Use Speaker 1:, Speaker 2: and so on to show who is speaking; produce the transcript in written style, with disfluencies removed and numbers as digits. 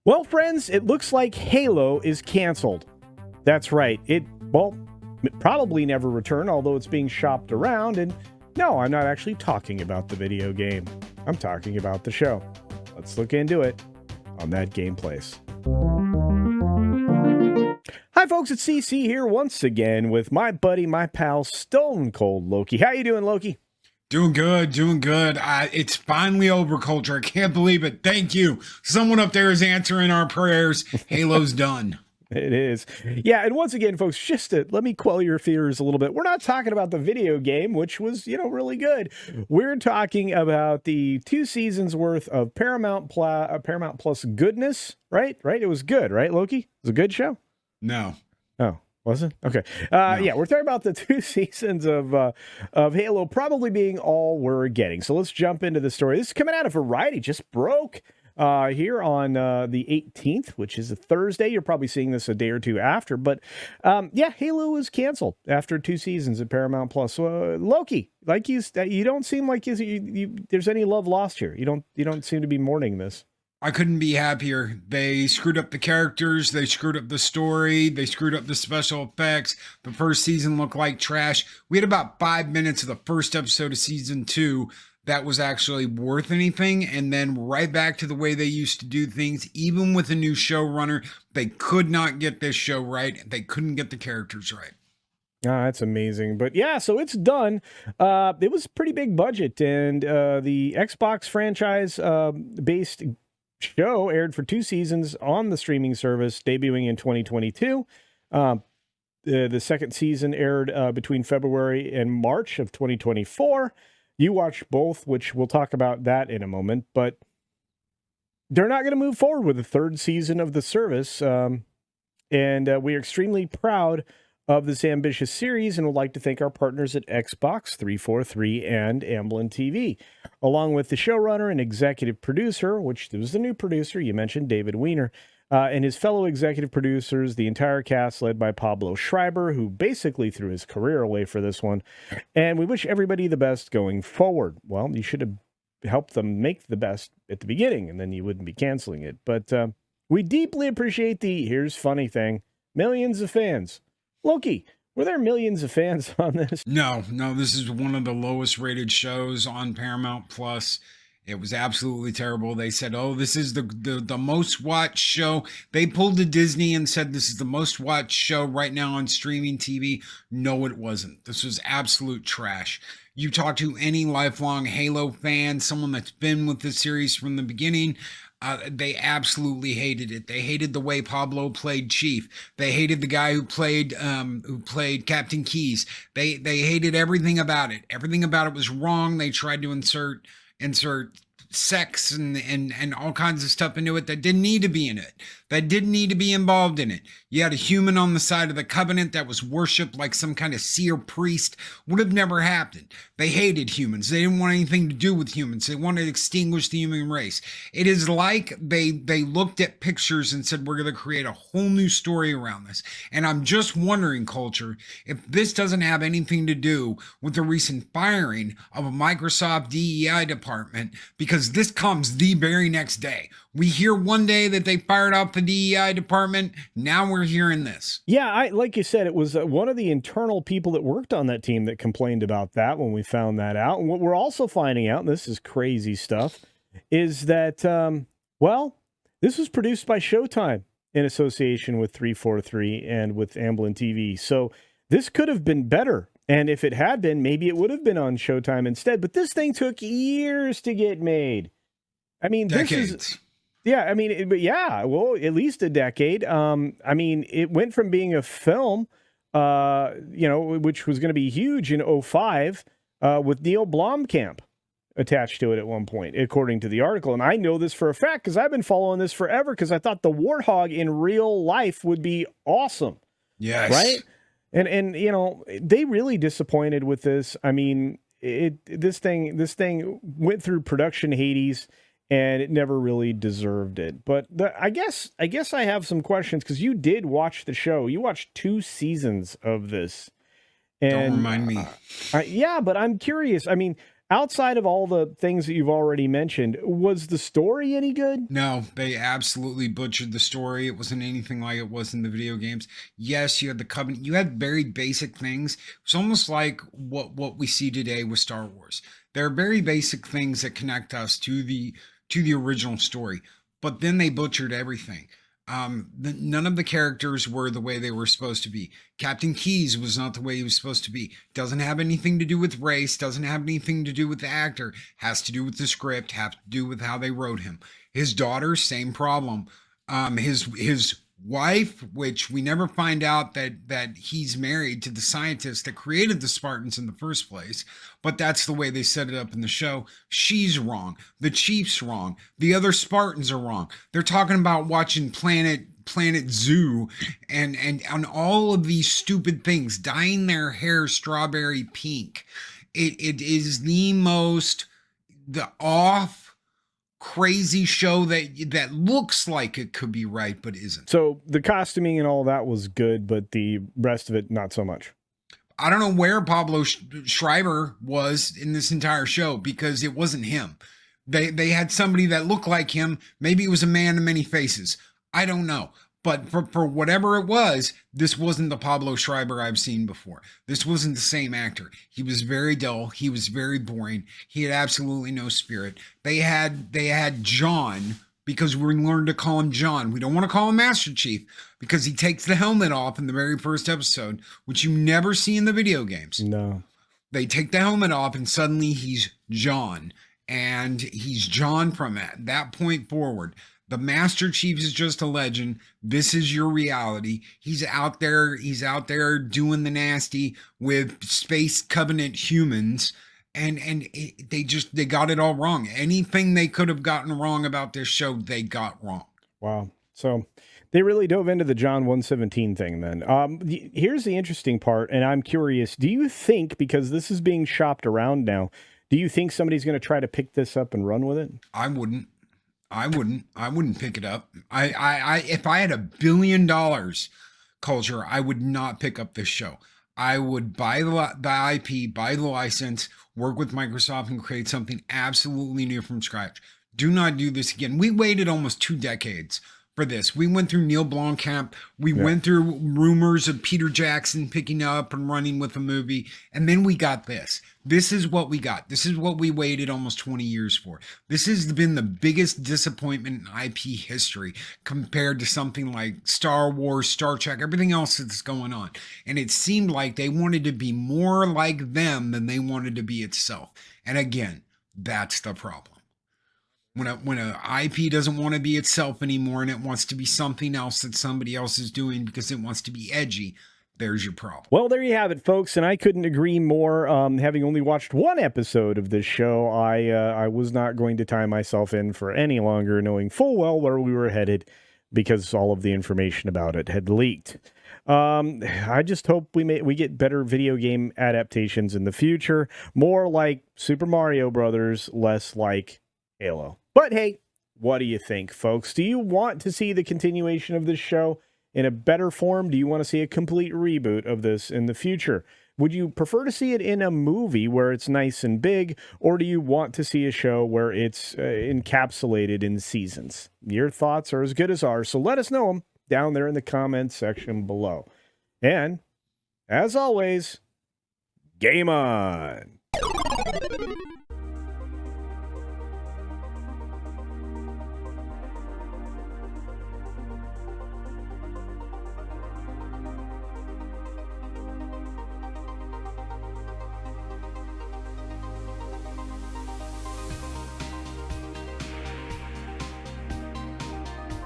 Speaker 1: Well, friends, it looks like Halo is canceled. That's right. It probably never return, although it's being shopped around. And no, I'm not actually talking about the video game. I'm talking about the show. Let's look into it on That Game Place. Hi, folks. It's CC here once again with my buddy, my pal, Stone Cold Loki. How you doing, Loki?
Speaker 2: Doing good. It's finally over, Culture. I can't believe it. Thank you. Someone up there is answering our prayers. Halo's done.
Speaker 1: It is. Yeah, and once again, folks, just to let me quell your fears a little bit. We're not talking about the video game, which was, really good. We're talking about the 2 seasons worth of Paramount Plus goodness, right? Right? It was good, right, Loki? It was a good show?
Speaker 2: No.
Speaker 1: Oh. Was it? Okay.
Speaker 2: No.
Speaker 1: Yeah, we're talking about the 2 seasons of Halo probably being all we're getting. So let's jump into the story. This is coming out of Variety. Just broke here on the 18th, which is a Thursday. You're probably seeing this a day or two after. But yeah, Halo is canceled after 2 seasons at Paramount Plus. Loki, like you don't seem like there's any love lost here. You don't seem to be mourning this.
Speaker 2: I couldn't be happier. They screwed up the characters. They screwed up the story. They screwed up the special effects. The first season looked like trash. We had about 5 minutes of the first episode of season 2 that was actually worth anything. And then right back to the way they used to do things. Even with a new showrunner, they could not get this show right. They couldn't get the characters right.
Speaker 1: That's amazing. But yeah, so it's done. It was a pretty big budget. And the Xbox franchise based show aired for 2 seasons on the streaming service, debuting in 2022. The second season aired between February and March of 2024. You watched both, which we'll talk about that in a moment, but they're not going to move forward with the 3rd season of the service. And we are extremely proud of this ambitious series and would like to thank our partners at Xbox 343 and Amblin TV, along with the showrunner and executive producer, which was the new producer, you mentioned David Weiner, and his fellow executive producers, the entire cast led by Pablo Schreiber, who basically threw his career away for this one. And we wish everybody the best going forward. Well, you should have helped them make the best at the beginning, and then you wouldn't be canceling it. But we deeply appreciate here's funny thing, millions of fans. Loki, were there millions of fans on this?
Speaker 2: No, this is one of the lowest rated shows on Paramount Plus. It was absolutely terrible. They said, oh, this is the most watched show. They pulled to Disney and said this is the most watched show right now on streaming TV. No, it wasn't. This was absolute trash. You talk to any lifelong Halo fan, someone that's been with the series from the beginning, they absolutely hated it. They hated the way Pablo played Chief. They hated the guy who played Captain Keyes. They hated everything about it. Everything about it was wrong. They tried to insert sex and all kinds of stuff into it that didn't need to be in it, that didn't need to be involved in it. You had a human on the side of the Covenant that was worshipped like some kind of seer priest. Would have never happened. They hated humans. They didn't want anything to do with humans. They wanted to extinguish the human race. It is like they looked at pictures and said, we're going to create a whole new story around this. And I'm just wondering, Culture, if this doesn't have anything to do with the recent firing of a Microsoft DEI department, because this comes the very next day. We hear one day that they fired out the DEI department. Now we're hearing this.
Speaker 1: Yeah, like you said, it was one of the internal people that worked on that team that complained about that when we found that out. And what we're also finding out, and this is crazy stuff, is that, this was produced by Showtime in association with 343 and with Amblin TV. So this could have been better. And if it had been, maybe it would have been on Showtime instead. But this thing took years to get made. I mean,
Speaker 2: Decades.
Speaker 1: At least a decade. It went from being a film, which was going to be huge in 2005, with Neil Blomkamp attached to it at one point, according to the article. And I know this for a fact because I've been following this forever because I thought the Warthog in real life would be awesome.
Speaker 2: Yes.
Speaker 1: Right? And they really disappointed with this. I mean, this thing went through production Hades, and it never really deserved it. But I guess I have some questions because you did watch the show. You watched 2 seasons of this. And,
Speaker 2: don't remind me.
Speaker 1: But I'm curious. I mean, outside of all the things that you've already mentioned, was the story any good?
Speaker 2: No, they absolutely butchered the story. It wasn't anything like it was in the video games. Yes, you had the Covenant. You had very basic things. It's almost like what we see today with Star Wars. There are very basic things that connect us to the original story, but then they butchered everything. None of the characters were the way they were supposed to be. Captain Keyes was not the way he was supposed to be. Doesn't have anything to do with race, doesn't have anything to do with the actor, has to do with the script, have to do with how they wrote him. His daughter, same problem. His wife, which we never find out that he's married to the scientist that created the Spartans in the first place, but that's the way they set it up in the show. She's wrong. The Chief's wrong. The other Spartans are wrong. They're talking about watching Planet Zoo and on all of these stupid things, dyeing their hair strawberry pink. It is the off crazy show that looks like it could be right but isn't.
Speaker 1: So the costuming and all that was good, but the rest of it not so much.
Speaker 2: I don't know where Pablo Schreiber was in this entire show, because it wasn't him. They had somebody that looked like him. Maybe it was a man of many faces. I don't know. But for whatever it was, this wasn't the Pablo Schreiber I've seen before. This wasn't the same actor. He was very dull. He was very boring. He had absolutely no spirit. They had John, because we learned to call him John. We don't want to call him Master Chief, because he takes the helmet off in the very first episode, which you never see in the video games.
Speaker 1: No.
Speaker 2: They take the helmet off and suddenly he's John. And he's John from that point forward. The Master Chief is just a legend. This is your reality. He's out there doing the nasty with Space Covenant humans. And they got it all wrong. Anything they could have gotten wrong about this show, they got wrong.
Speaker 1: Wow. So they really dove into the John 117 thing then. Here's the interesting part, and I'm curious. Do you think, because this is being shopped around now, do you think somebody's going to try to pick this up and run with it?
Speaker 2: I wouldn't pick it up. If I had $1 billion, Culture, I would not pick up this show. I would buy the IP, buy the license, work with Microsoft and create something absolutely new from scratch. Do not do this again. We waited almost 2 decades for this. We went through Neil Blomkamp. We went through rumors of Peter Jackson picking up and running with a movie. And then we got this. This is what we got. This is what we waited almost 20 years for. This has been the biggest disappointment in IP history compared to something like Star Wars, Star Trek, everything else that's going on. And it seemed like they wanted to be more like them than they wanted to be itself. And again, that's the problem. When a IP doesn't want to be itself anymore and it wants to be something else that somebody else is doing because it wants to be edgy, there's your problem.
Speaker 1: Well, there you have it, folks, and I couldn't agree more. Having only watched 1 episode of this show, I was not going to tie myself in for any longer, knowing full well where we were headed because all of the information about it had leaked. I just hope we get better video game adaptations in the future, more like Super Mario Brothers, less like Halo. But hey, what do you think, folks? Do you want to see the continuation of this show in a better form? Do you want to see a complete reboot of this in the future? Would you prefer to see it in a movie where it's nice and big, or do you want to see a show where it's encapsulated in seasons? Your thoughts are as good as ours, so let us know them down there in the comments section below. And, as always, game on!